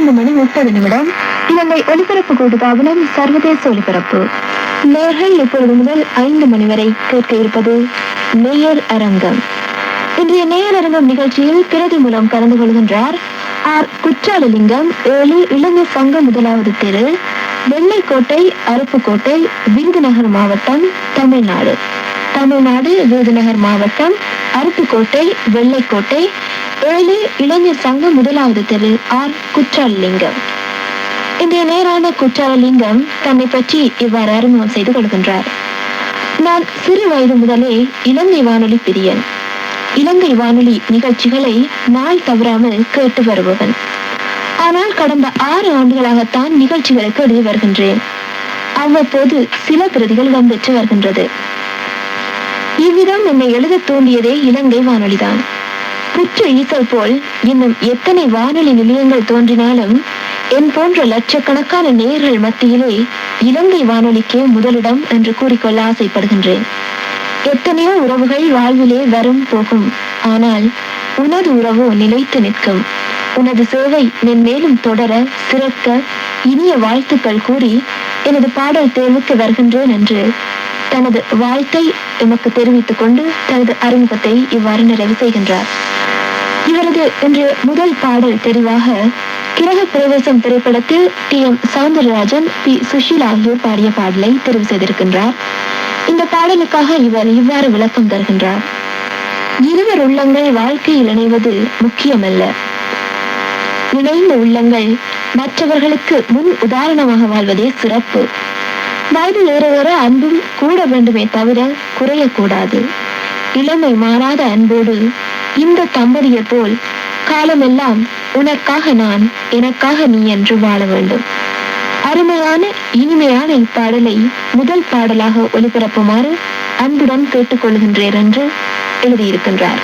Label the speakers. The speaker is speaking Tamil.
Speaker 1: 12:30 இலங்கை ஒலிபரப்பு கூட்டுத்தாபனம் சர்வதேச ஒலிபரப்பு. நேர்கள் இப்பொழுது முதல் 5 மணி வரை கேட்க இருப்பது நேயர் அரங்கம். இன்றைய நேயர் அரங்கம் நிகழ்ச்சியில் பிரதி மூலம் கலந்து கொள்கின்றார் ஆர். குற்றாலலிங்கம், 7 இளைஞர் சங்க முதலாவது தெரு, வெள்ளைக்கோட்டை, அருப்புக்கோட்டை, விருதுநகர் மாவட்டம், தமிழ்நாடு. விருதுநகர் மாவட்டம், அருப்புக்கோட்டை, வெள்ளைக்கோட்டை, 7 இளைஞர் சங்க முதலாவது தெரு, ஆர். குற்றாலலிங்கம். இன்றைய நேரான குற்றாலலிங்கம் தன்னை பற்றி இவ்வாறு அறிமுகம் செய்து கொள்கின்றார். நான் சிறு வயது முதலே இலங்கை வானொலி பிரியன். இலங்கை வானொலி நிகழ்ச்சிகளை நாள் தவறாமல் கேட்டு வருபவன். ஆனால் கடந்த 6 ஆண்டுகளாகத்தான் நிகழ்ச்சிகளுக்கு எழுதி வருகின்றேன். அவ்வப்போது சில பிரதிகள் இடம்பெற்று வருகின்றது. இவ்விதம் என்னை எழுத தூண்டியதே இலங்கை வானொலிதான். புற்று ஈசல் போல் இன்னும் எத்தனை வானொலி நிலையங்கள் தோன்றினாலும் என் போன்ற லட்சக்கணக்கான நேயர்கள் மத்தியிலே இலங்கை வானொலிக்கே முதலிடம் என்று கூறிக்கொள்ள ஆசைப்படுகின்றேன். எத்தனையோ உறவுகள் வாழ்விலே வரும் போகும், ஆனால் உனது உறவு நிலைத்து நிற்கும். உனது சேவை மென்மேலும் தொடர சிறக்க இனிய வாழ்த்துக்கள் கூறி எனது பாடல் தேர்வுக்கு வருகின்றேன் என்று தனது வாழ்த்தை எமக்கு தெரிவித்துக் கொண்டு தனது அறிமுகத்தை இவ்வாறு நிறைவு செய்கின்றார். இவரது இன்று முதல் பாடல் தெரிவாக கிரக பிரவேசம் திரைப்படத்தில் T.M. சௌந்தரராஜன், P. சுஷீலா ஆகியோர் பாடிய பாடலை தெரிவு செய்திருக்கின்றார். இந்த பாடலுக்காக இவர் இவ்வாறு விளக்கம் தருகின்றார். இருவர் உள்ளங்கள் வாழ்க்கையில் இணைவது முக்கியமல்ல. இணைந்த உள்ளங்கள் மற்றவர்களுக்கு முன் உதாரணமாக வாழ்வதே சிறப்பு. வயது ஏற ஏற அன்பும் கூட வேண்டுமே தவிர குறையக்கூடாது. இளமை மாறாத அன்போடு இந்த தம்பதியை போல் காலமெல்லாம் உனக்காக நான், எனக்காக நீ என்று வாழ வேண்டும். அருமையான இனிமையான இப்பாடலை முதல் பாடலாக ஒலிபரப்புமாறு அன்புடன் கேட்டுக்கொள்கின்றேன் என்று எழுதியிருக்கின்றார்.